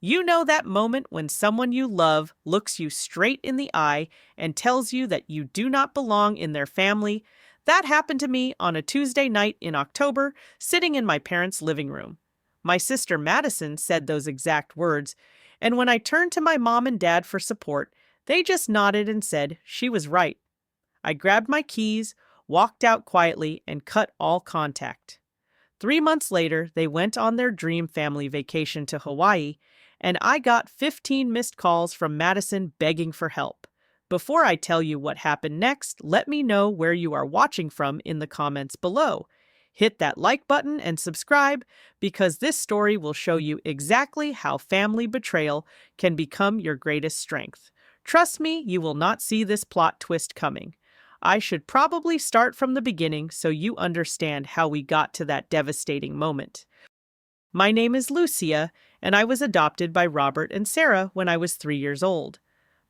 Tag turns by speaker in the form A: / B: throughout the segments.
A: You know that moment when someone you love looks you straight in the eye and tells you that you do not belong in their family? That happened to me on a Tuesday night in October, sitting in my parents' living room. My sister Madison said those exact words, and when I turned to my mom and dad for support, they just nodded and said she was right. I grabbed my keys, walked out quietly, and cut all contact. 3 months later, they went on their dream family vacation to Hawaii, and I got 15 missed calls from Madison begging for help. Before I tell you what happened next, let me know where you are watching from in the comments below. Hit that like button and subscribe because this story will show you exactly how family betrayal can become your greatest strength. Trust me, you will not see this plot twist coming. I should probably start from the beginning so you understand how we got to that devastating moment. My name is Lucia, and I was adopted by Robert and Sarah when I was 3 years old.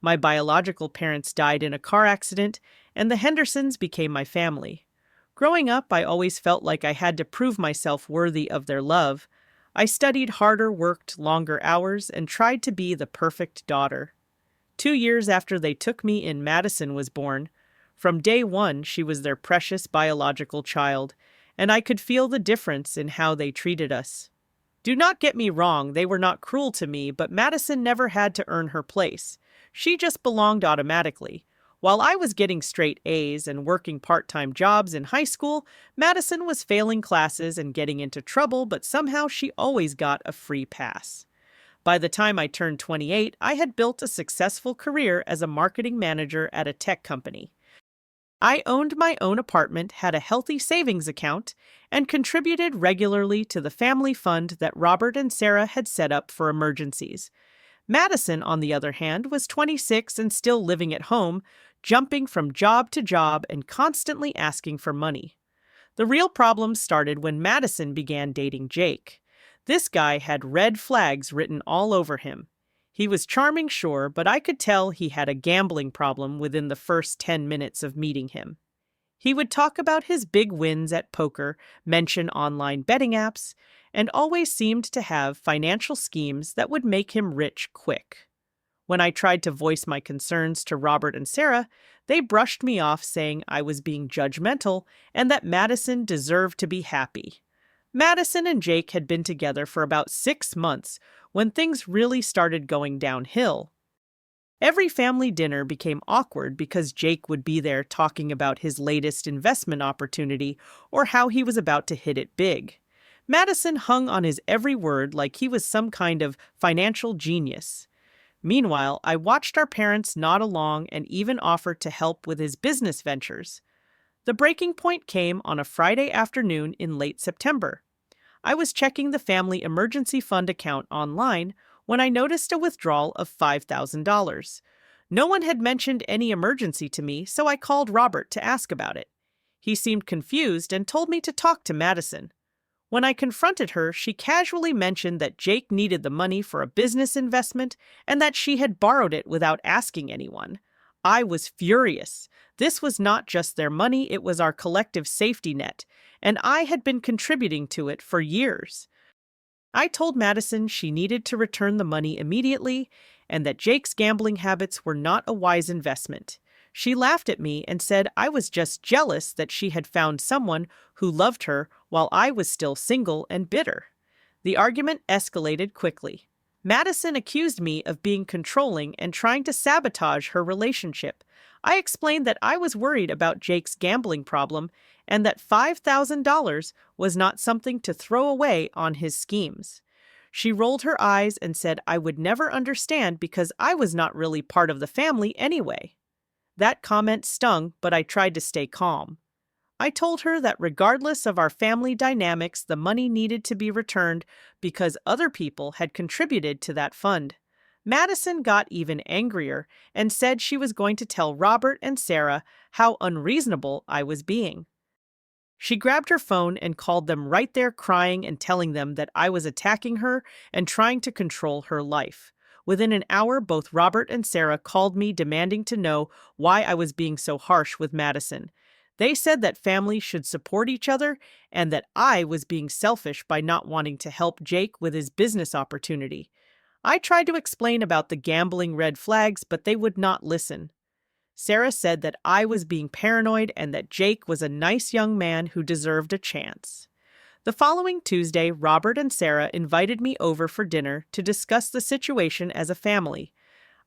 A: My biological parents died in a car accident, and the Hendersons became my family. Growing up, I always felt like I had to prove myself worthy of their love. I studied harder, worked longer hours, and tried to be the perfect daughter. 2 years after they took me in, Madison was born. From day one, she was their precious biological child, and I could feel the difference in how they treated us. Do not get me wrong, they were not cruel to me, but Madison never had to earn her place. She just belonged automatically. While I was getting straight A's and working part-time jobs in high school, Madison was failing classes and getting into trouble, but somehow she always got a free pass. By the time I turned 28, I had built a successful career as a marketing manager at a tech company. I owned my own apartment, had a healthy savings account, and contributed regularly to the family fund that Robert and Sarah had set up for emergencies. Madison, on the other hand, was 26 and still living at home, jumping from job to job and constantly asking for money. The real problem started when Madison began dating Jake. This guy had red flags written all over him. He was charming, sure, but I could tell he had a gambling problem within the first 10 minutes of meeting him. He would talk about his big wins at poker, mention online betting apps, and always seemed to have financial schemes that would make him rich quick. When I tried to voice my concerns to Robert and Sarah, they brushed me off saying I was being judgmental and that Madison deserved to be happy. Madison and Jake had been together for about 6 months when things really started going downhill. Every family dinner became awkward because Jake would be there talking about his latest investment opportunity or how he was about to hit it big. Madison hung on his every word like he was some kind of financial genius. Meanwhile, I watched our parents nod along and even offer to help with his business ventures. The breaking point came on a Friday afternoon in late September. I was checking the family emergency fund account online when I noticed a withdrawal of $5,000. No one had mentioned any emergency to me, so I called Robert to ask about it. He seemed confused and told me to talk to Madison. When I confronted her, she casually mentioned that Jake needed the money for a business investment and that she had borrowed it without asking anyone. I was furious. This was not just their money, it was our collective safety net, and I had been contributing to it for years. I told Madison she needed to return the money immediately and that Jake's gambling habits were not a wise investment. She laughed at me and said I was just jealous that she had found someone who loved her while I was still single and bitter. The argument escalated quickly. Madison accused me of being controlling and trying to sabotage her relationship. I explained that I was worried about Jake's gambling problem and that $5,000 was not something to throw away on his schemes. She rolled her eyes and said I would never understand because I was not really part of the family anyway. That comment stung, but I tried to stay calm. I told her that regardless of our family dynamics, the money needed to be returned because other people had contributed to that fund. Madison got even angrier and said she was going to tell Robert and Sarah how unreasonable I was being. She grabbed her phone and called them right there, crying and telling them that I was attacking her and trying to control her life. Within an hour, both Robert and Sarah called me demanding to know why I was being so harsh with Madison. They said that families should support each other and that I was being selfish by not wanting to help Jake with his business opportunity. I tried to explain about the gambling red flags, but they would not listen. Sarah said that I was being paranoid and that Jake was a nice young man who deserved a chance. The following Tuesday, Robert and Sarah invited me over for dinner to discuss the situation as a family.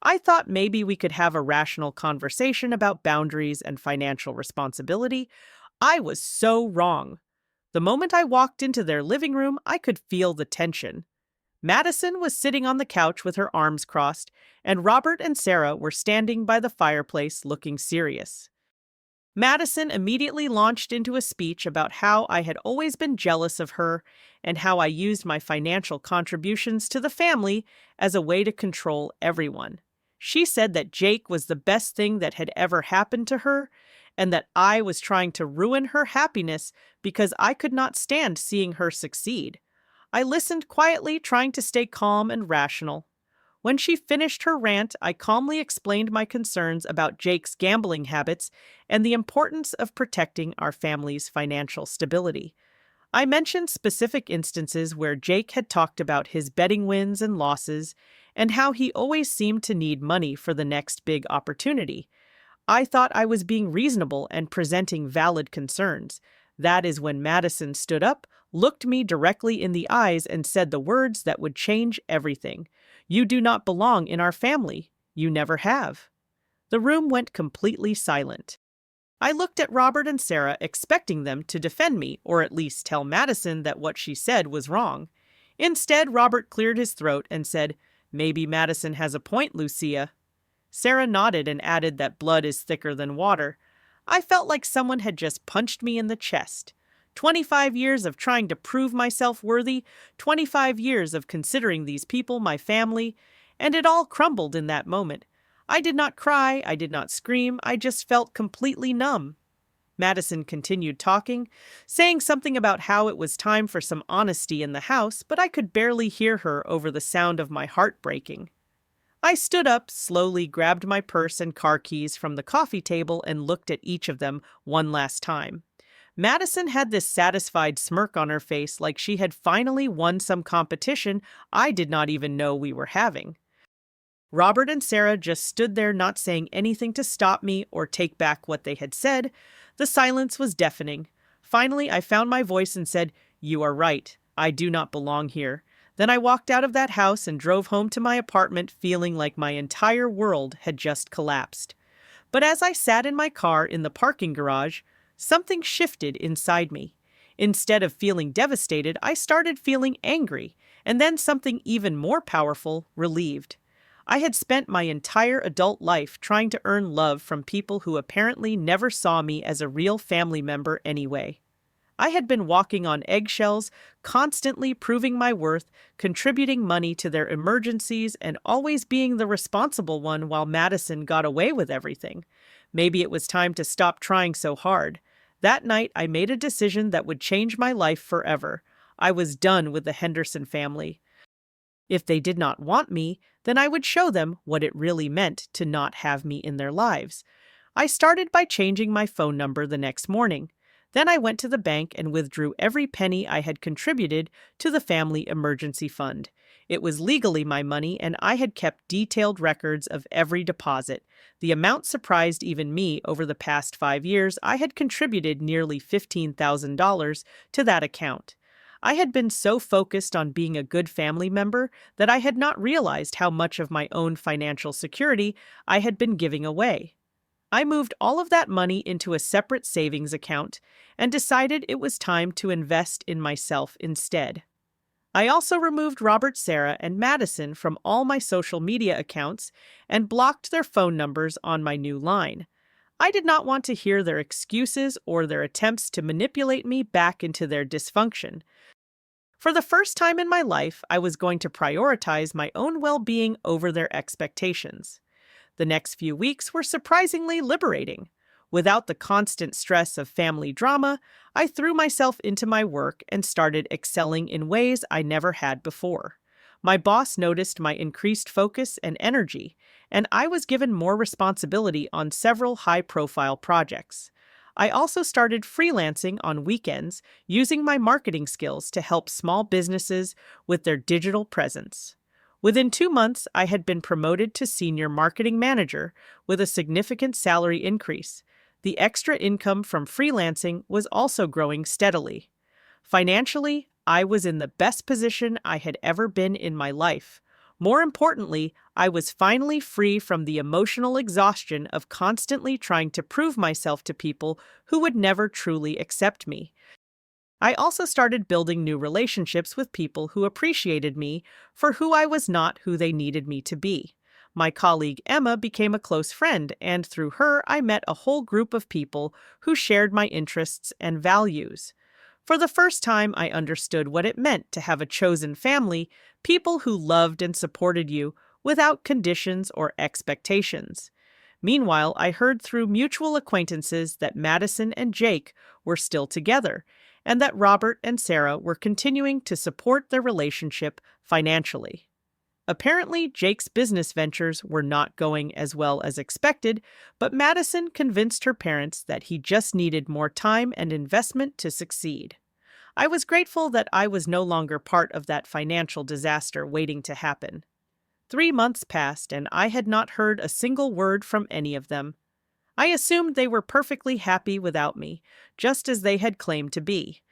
A: I thought maybe we could have a rational conversation about boundaries and financial responsibility. I was so wrong. The moment I walked into their living room, I could feel the tension. Madison was sitting on the couch with her arms crossed, and Robert and Sarah were standing by the fireplace looking serious. Madison immediately launched into a speech about how I had always been jealous of her and how I used my financial contributions to the family as a way to control everyone. She said that Jake was the best thing that had ever happened to her and that I was trying to ruin her happiness because I could not stand seeing her succeed. I listened quietly, trying to stay calm and rational. When she finished her rant, I calmly explained my concerns about Jake's gambling habits and the importance of protecting our family's financial stability. I mentioned specific instances where Jake had talked about his betting wins and losses and how he always seemed to need money for the next big opportunity. I thought I was being reasonable and presenting valid concerns. That is when Madison stood up, looked me directly in the eyes, and said the words that would change everything. "You do not belong in our family. You never have." The room went completely silent. I looked at Robert and Sarah, expecting them to defend me, or at least tell Madison that what she said was wrong. Instead, Robert cleared his throat and said, "Maybe Madison has a point, Lucia." Sarah nodded and added that blood is thicker than water. I felt like someone had just punched me in the chest. 25 years of trying to prove myself worthy, 25 years of considering these people my family, and it all crumbled in that moment. I did not cry, I did not scream, I just felt completely numb. Madison continued talking, saying something about how it was time for some honesty in the house, but I could barely hear her over the sound of my heart breaking. I stood up, slowly grabbed my purse and car keys from the coffee table and looked at each of them one last time. Madison had this satisfied smirk on her face, like she had finally won some competition I did not even know we were having. Robert and Sarah just stood there, not saying anything to stop me or take back what they had said. The silence was deafening. Finally, I found my voice and said, "You are right. I do not belong here." Then I walked out of that house and drove home to my apartment, feeling like my entire world had just collapsed. But as I sat in my car in the parking garage, something shifted inside me. Instead of feeling devastated, I started feeling angry, and then something even more powerful, relieved. I had spent my entire adult life trying to earn love from people who apparently never saw me as a real family member anyway. I had been walking on eggshells, constantly proving my worth, contributing money to their emergencies, and always being the responsible one while Madison got away with everything. Maybe it was time to stop trying so hard. That night, I made a decision that would change my life forever. I was done with the Henderson family. If they did not want me, then I would show them what it really meant to not have me in their lives. I started by changing my phone number the next morning. Then I went to the bank and withdrew every penny I had contributed to the family emergency fund. It was legally my money, and I had kept detailed records of every deposit. The amount surprised even me. Over the past 5 years, I had contributed nearly $15,000 to that account. I had been so focused on being a good family member that I had not realized how much of my own financial security I had been giving away. I moved all of that money into a separate savings account and decided it was time to invest in myself instead. I also removed Robert, Sarah, and Madison from all my social media accounts and blocked their phone numbers on my new line. I did not want to hear their excuses or their attempts to manipulate me back into their dysfunction. For the first time in my life, I was going to prioritize my own well-being over their expectations. The next few weeks were surprisingly liberating. Without the constant stress of family drama, I threw myself into my work and started excelling in ways I never had before. My boss noticed my increased focus and energy, and I was given more responsibility on several high-profile projects. I also started freelancing on weekends, using my marketing skills to help small businesses with their digital presence. Within 2 months, I had been promoted to senior marketing manager with a significant salary increase. The extra income from freelancing was also growing steadily. Financially, I was in the best position I had ever been in my life. More importantly, I was finally free from the emotional exhaustion of constantly trying to prove myself to people who would never truly accept me. I also started building new relationships with people who appreciated me for who I was, not who they needed me to be. My colleague Emma became a close friend, and through her, I met a whole group of people who shared my interests and values. For the first time, I understood what it meant to have a chosen family, people who loved and supported you without conditions or expectations. Meanwhile, I heard through mutual acquaintances that Madison and Jake were still together, and that Robert and Sarah were continuing to support their relationship financially. Apparently, Jake's business ventures were not going as well as expected, but Madison convinced her parents that he just needed more time and investment to succeed. I was grateful that I was no longer part of that financial disaster waiting to happen. 3 months passed, and I had not heard a single word from any of them. I assumed they were perfectly happy without me, just as they had claimed to be.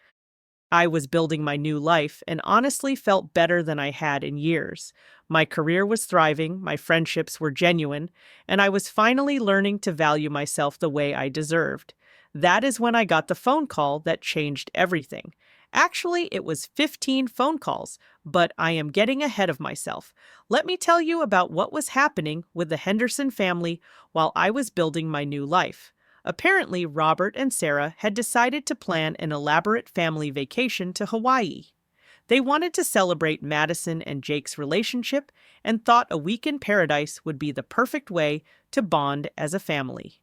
A: I was building my new life and honestly felt better than I had in years. My career was thriving, my friendships were genuine, and I was finally learning to value myself the way I deserved. That is when I got the phone call that changed everything. Actually, it was 15 phone calls, but I am getting ahead of myself. Let me tell you about what was happening with the Henderson family while I was building my new life. Apparently, Robert and Sarah had decided to plan an elaborate family vacation to Hawaii. They wanted to celebrate Madison and Jake's relationship and thought a week in paradise would be the perfect way to bond as a family.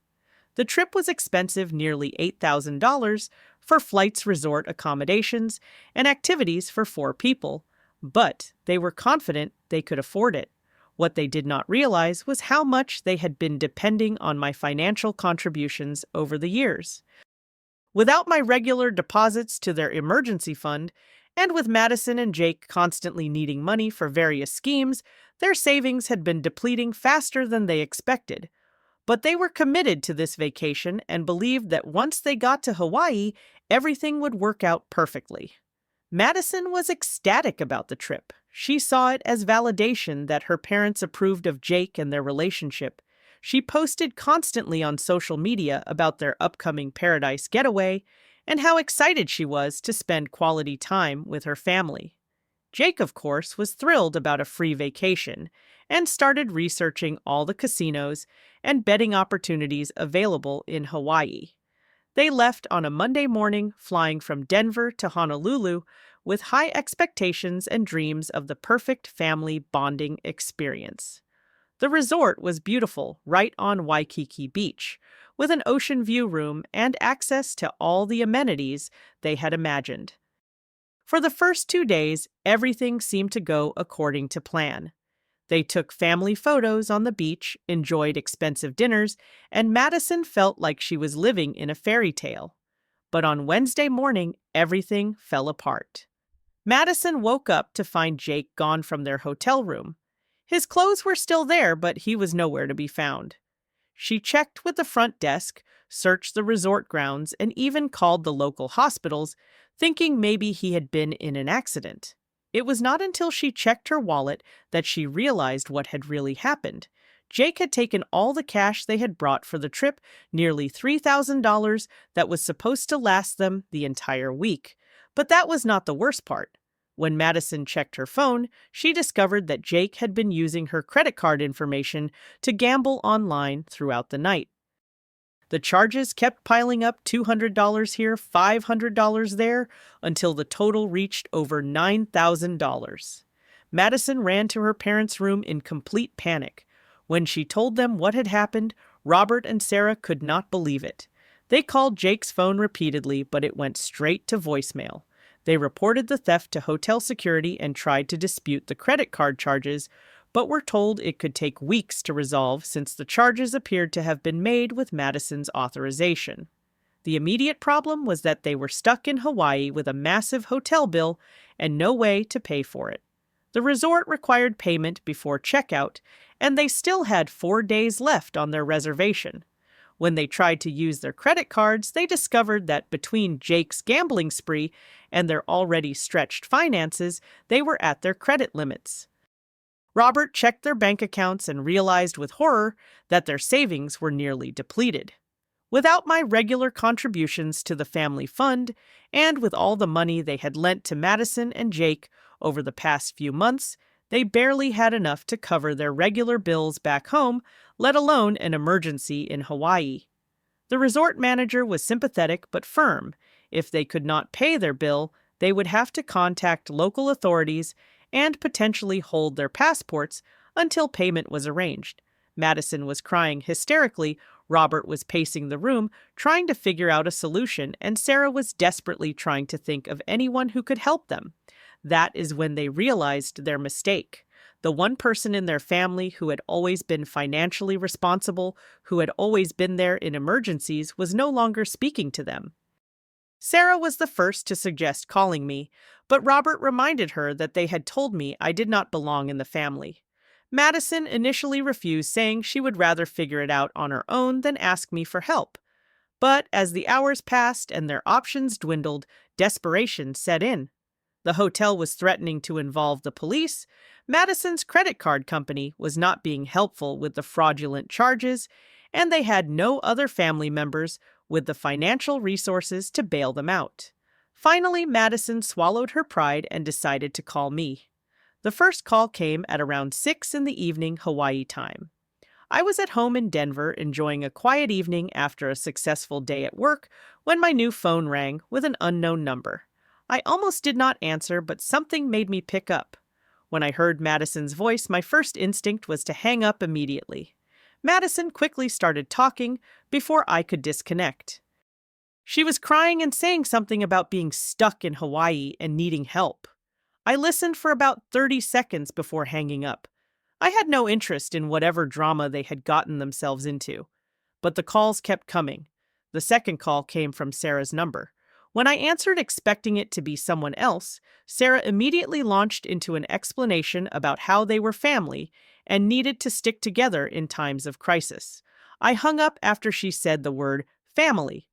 A: The trip was expensive, nearly $8,000 for flights, resort accommodations, and activities for 4 people, but they were confident they could afford it. What they did not realize was how much they had been depending on my financial contributions over the years. Without my regular deposits to their emergency fund, and with Madison and Jake constantly needing money for various schemes, their savings had been depleting faster than they expected. But they were committed to this vacation and believed that once they got to Hawaii, everything would work out perfectly. Madison was ecstatic about the trip. She saw it as validation that her parents approved of Jake and their relationship. She posted constantly on social media about their upcoming paradise getaway and how excited she was to spend quality time with her family. Jake, of course, was thrilled about a free vacation and started researching all the casinos and betting opportunities available in Hawaii. They left on a Monday morning, flying from Denver to Honolulu with high expectations and dreams of the perfect family bonding experience. The resort was beautiful, right on Waikiki Beach, with an ocean view room and access to all the amenities they had imagined. For the first 2 days, everything seemed to go according to plan. They took family photos on the beach, enjoyed expensive dinners, and Madison felt like she was living in a fairy tale. But on Wednesday morning, everything fell apart. Madison woke up to find Jake gone from their hotel room. His clothes were still there, but he was nowhere to be found. She checked with the front desk, searched the resort grounds, and even called the local hospitals, thinking maybe he had been in an accident. It was not until she checked her wallet that she realized what had really happened. Jake had taken all the cash they had brought for the trip, nearly $3,000 that was supposed to last them the entire week. But that was not the worst part. When Madison checked her phone, she discovered that Jake had been using her credit card information to gamble online throughout the night. The charges kept piling up, $200 here, $500 there, until the total reached over $9,000. Madison ran to her parents' room in complete panic. When she told them what had happened, Robert and Sarah could not believe it. They called Jake's phone repeatedly, but it went straight to voicemail. They reported the theft to hotel security and tried to dispute the credit card charges, but were told it could take weeks to resolve since the charges appeared to have been made with Madison's authorization. The immediate problem was that they were stuck in Hawaii with a massive hotel bill and no way to pay for it. The resort required payment before checkout, and they still had 4 days left on their reservation. When they tried to use their credit cards, they discovered that between Jake's gambling spree and their already stretched finances, they were at their credit limits. Robert checked their bank accounts and realized with horror that their savings were nearly depleted. Without my regular contributions to the family fund, and with all the money they had lent to Madison and Jake over the past few months, they barely had enough to cover their regular bills back home, let alone an emergency in Hawaii. The resort manager was sympathetic but firm. If they could not pay their bill, they would have to contact local authorities and potentially hold their passports until payment was arranged. Madison was crying hysterically, Robert was pacing the room, trying to figure out a solution, and Sarah was desperately trying to think of anyone who could help them. That is when they realized their mistake. The one person in their family who had always been financially responsible, who had always been there in emergencies, was no longer speaking to them. Sarah was the first to suggest calling me, but Robert reminded her that they had told me I did not belong in the family. Madison initially refused, saying she would rather figure it out on her own than ask me for help. But as the hours passed and their options dwindled, desperation set in. The hotel was threatening to involve the police. Madison's credit card company was not being helpful with the fraudulent charges, and they had no other family members with the financial resources to bail them out. Finally, Madison swallowed her pride and decided to call me. The first call came at around 6 in the evening Hawaii time. I was at home in Denver enjoying a quiet evening after a successful day at work when my new phone rang with an unknown number. I almost did not answer, but something made me pick up. When I heard Madison's voice, my first instinct was to hang up immediately. Madison quickly started talking before I could disconnect. She was crying and saying something about being stuck in Hawaii and needing help. I listened for about 30 seconds before hanging up. I had no interest in whatever drama they had gotten themselves into. But the calls kept coming. The second call came from Sarah's number. When I answered expecting it to be someone else, Sarah immediately launched into an explanation about how they were family and needed to stick together in times of crisis. I hung up after she said the word family.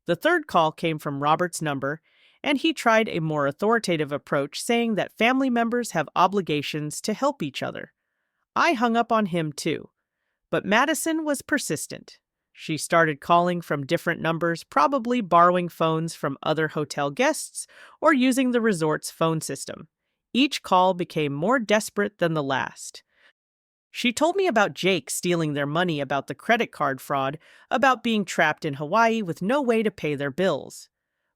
A: The third call came from Robert's number, and he tried a more authoritative approach, saying that family members have obligations to help each other. I hung up on him too. But Madison was persistent. She started calling from different numbers, probably borrowing phones from other hotel guests or using the resort's phone system. Each call became more desperate than the last. She told me about Jake stealing their money, about the credit card fraud, about being trapped in Hawaii with no way to pay their bills.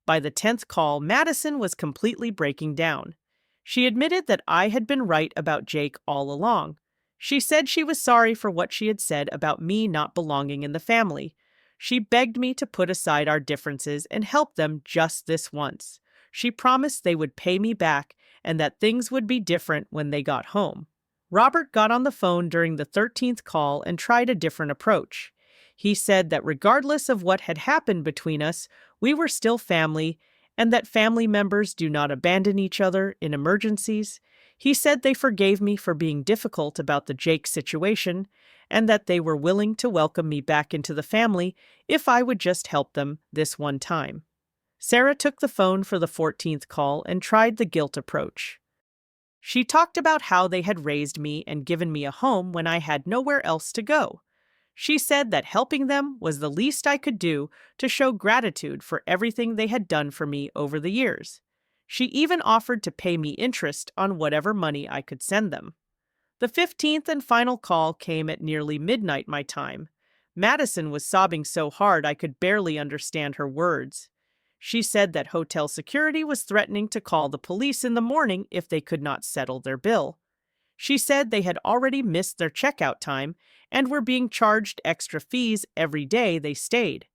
A: By the 10th call, Madison was completely breaking down. She admitted that I had been right about Jake all along. She said she was sorry for what she had said about me not belonging in the family. She begged me to put aside our differences and help them just this once. She promised they would pay me back and that things would be different when they got home. Robert got on the phone during the 13th call and tried a different approach. He said that regardless of what had happened between us, we were still family and that family members do not abandon each other in emergencies. He said they forgave me for being difficult about the Jake situation and that they were willing to welcome me back into the family if I would just help them this one time. Sarah took the phone for the 14th call and tried the guilt approach. She talked about how they had raised me and given me a home when I had nowhere else to go. She said that helping them was the least I could do to show gratitude for everything they had done for me over the years. She even offered to pay me interest on whatever money I could send them. The 15th and final call came at nearly midnight my time. Madison was sobbing so hard I could barely understand her words. She said that hotel security was threatening to call the police in the morning if they could not settle their bill. She said they had already missed their checkout time and were being charged extra fees every day they stayed.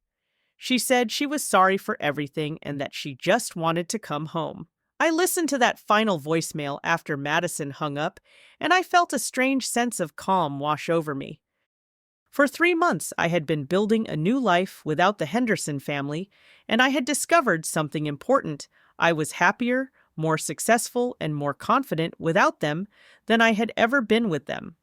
A: She said she was sorry for everything and that she just wanted to come home. I listened to that final voicemail after Madison hung up, and I felt a strange sense of calm wash over me. For 3 months, I had been building a new life without the Henderson family, and I had discovered something important. I was happier, more successful, and more confident without them than I had ever been with them.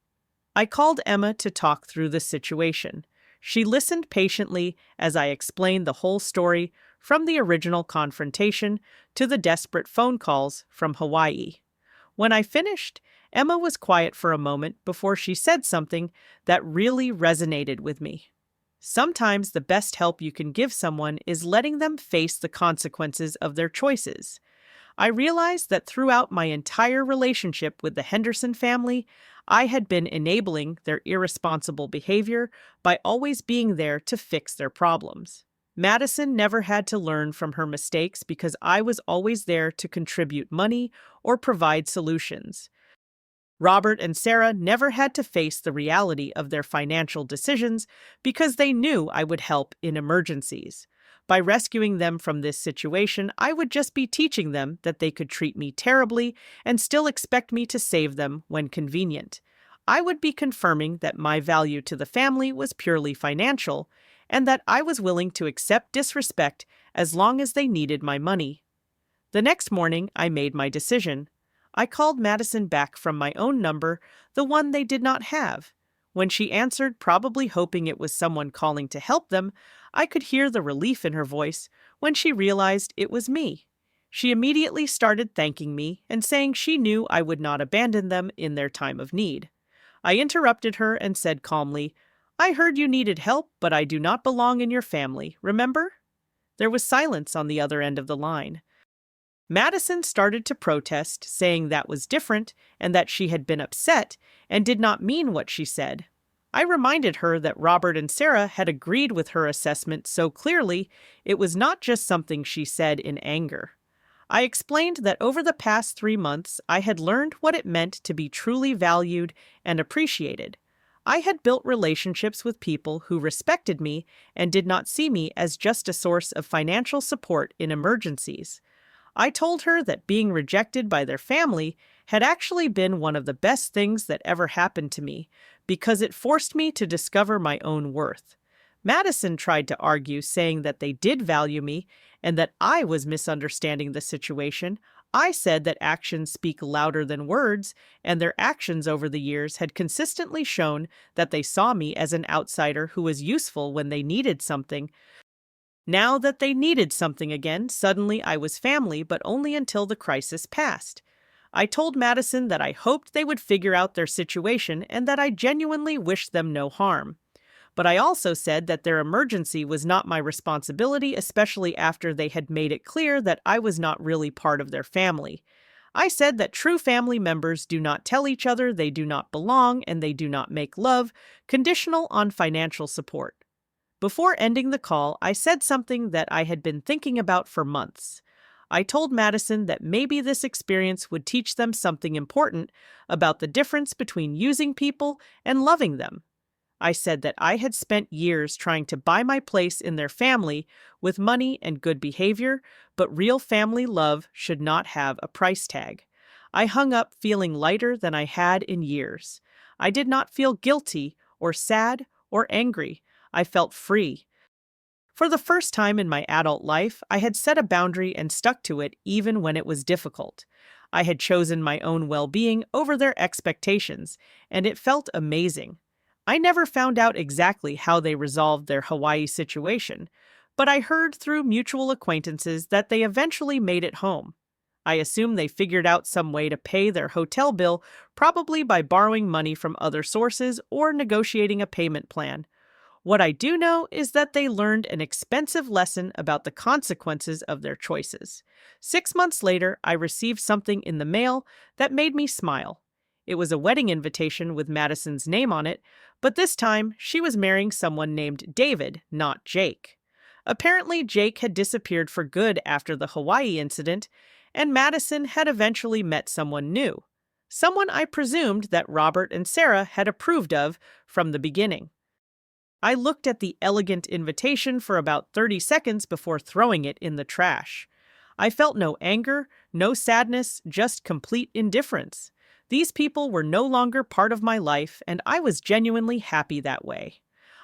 A: I called Emma to talk through the situation. She listened patiently as I explained the whole story, from the original confrontation to the desperate phone calls from Hawaii. When I finished, Emma was quiet for a moment before she said something that really resonated with me. Sometimes the best help you can give someone is letting them face the consequences of their choices. I realized that throughout my entire relationship with the Henderson family, I had been enabling their irresponsible behavior by always being there to fix their problems. Madison never had to learn from her mistakes because I was always there to contribute money or provide solutions. Robert and Sarah never had to face the reality of their financial decisions because they knew I would help in emergencies. By rescuing them from this situation, I would just be teaching them that they could treat me terribly and still expect me to save them when convenient. I would be confirming that my value to the family was purely financial and that I was willing to accept disrespect as long as they needed my money. The next morning, I made my decision. I called Madison back from my own number, the one they did not have. When she answered, probably hoping it was someone calling to help them, I could hear the relief in her voice when she realized it was me. She immediately started thanking me and saying she knew I would not abandon them in their time of need. I interrupted her and said calmly, "I heard you needed help, but I do not belong in your family, remember?" There was silence on the other end of the line. Madison started to protest, saying that was different and that she had been upset and did not mean what she said. I reminded her that Robert and Sarah had agreed with her assessment so clearly it was not just something she said in anger. I explained that over the past 3 months I had learned what it meant to be truly valued and appreciated. I had built relationships with people who respected me and did not see me as just a source of financial support in emergencies. I told her that being rejected by their family had actually been one of the best things that ever happened to me because it forced me to discover my own worth. Madison tried to argue, saying that they did value me and that I was misunderstanding the situation. I said that actions speak louder than words, and their actions over the years had consistently shown that they saw me as an outsider who was useful when they needed something. Now that they needed something again, suddenly I was family, but only until the crisis passed. I told Madison that I hoped they would figure out their situation and that I genuinely wished them no harm. But I also said that their emergency was not my responsibility, especially after they had made it clear that I was not really part of their family. I said that true family members do not tell each other they do not belong and they do not make love conditional on financial support. Before ending the call, I said something that I had been thinking about for months. I told Madison that maybe this experience would teach them something important about the difference between using people and loving them. I said that I had spent years trying to buy my place in their family with money and good behavior, but real family love should not have a price tag. I hung up feeling lighter than I had in years. I did not feel guilty or sad or angry. I felt free. For the first time in my adult life, I had set a boundary and stuck to it even when it was difficult. I had chosen my own well-being over their expectations, and it felt amazing. I never found out exactly how they resolved their Hawaii situation, but I heard through mutual acquaintances that they eventually made it home. I assume they figured out some way to pay their hotel bill, probably by borrowing money from other sources or negotiating a payment plan. What I do know is that they learned an expensive lesson about the consequences of their choices. 6 months later, I received something in the mail that made me smile. It was a wedding invitation with Madison's name on it, but this time she was marrying someone named David, not Jake. Apparently, Jake had disappeared for good after the Hawaii incident, and Madison had eventually met someone new. Someone I presumed that Robert and Sarah had approved of from the beginning. I looked at the elegant invitation for about 30 seconds before throwing it in the trash. I felt no anger, no sadness, just complete indifference. These people were no longer part of my life, and I was genuinely happy that way.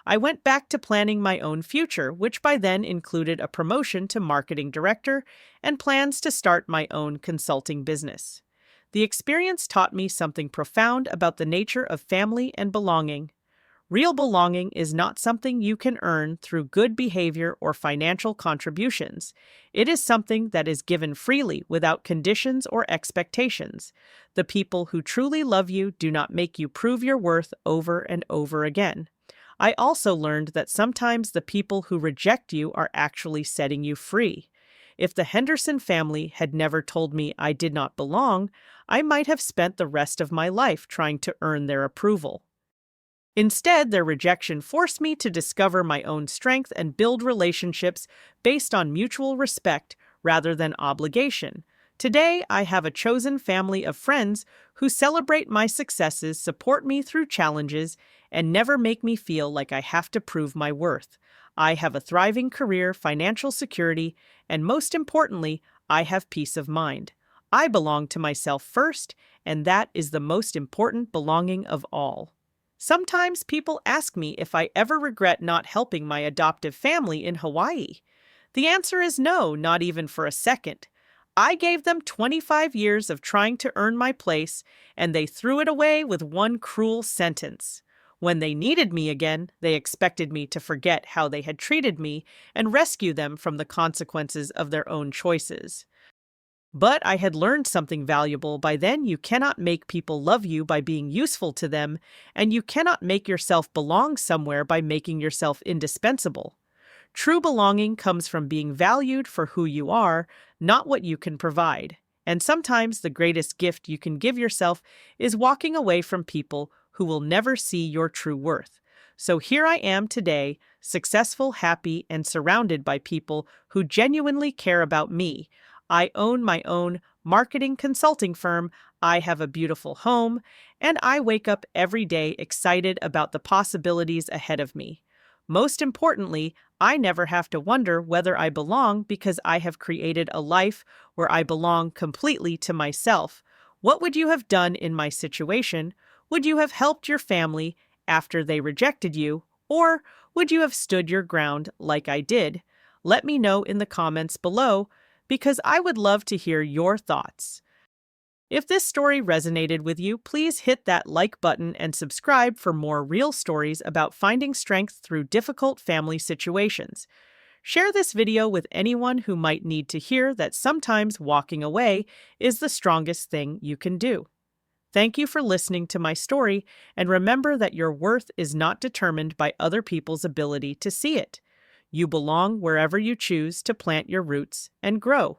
A: I went back to planning my own future, which by then included a promotion to marketing director and plans to start my own consulting business. The experience taught me something profound about the nature of family and belonging. Real belonging is not something you can earn through good behavior or financial contributions. It is something that is given freely without conditions or expectations. The people who truly love you do not make you prove your worth over and over again. I also learned that sometimes the people who reject you are actually setting you free. If the Henderson family had never told me I did not belong, I might have spent the rest of my life trying to earn their approval. Instead, their rejection forced me to discover my own strength and build relationships based on mutual respect rather than obligation. Today, I have a chosen family of friends who celebrate my successes, support me through challenges, and never make me feel like I have to prove my worth. I have a thriving career, financial security, and most importantly, I have peace of mind. I belong to myself first, and that is the most important belonging of all. Sometimes people ask me if I ever regret not helping my adoptive family in Hawaii. The answer is no, not even for a second. I gave them 25 years of trying to earn my place, and they threw it away with one cruel sentence. When they needed me again, they expected me to forget how they had treated me and rescue them from the consequences of their own choices. But I had learned something valuable by then. You cannot make people love you by being useful to them, and you cannot make yourself belong somewhere by making yourself indispensable. True belonging comes from being valued for who you are, not what you can provide. And sometimes the greatest gift you can give yourself is walking away from people who will never see your true worth. So here I am today, successful, happy, and surrounded by people who genuinely care about me. I own my own marketing consulting firm, I have a beautiful home, and I wake up every day excited about the possibilities ahead of me. Most importantly, I never have to wonder whether I belong because I have created a life where I belong completely to myself. What would you have done in my situation? Would you have helped your family after they rejected you, or would you have stood your ground like I did? Let me know in the comments below, because I would love to hear your thoughts. If this story resonated with you, please hit that like button and subscribe for more real stories about finding strength through difficult family situations. Share this video with anyone who might need to hear that sometimes walking away is the strongest thing you can do. Thank you for listening to my story, and remember that your worth is not determined by other people's ability to see it. You belong wherever you choose to plant your roots and grow.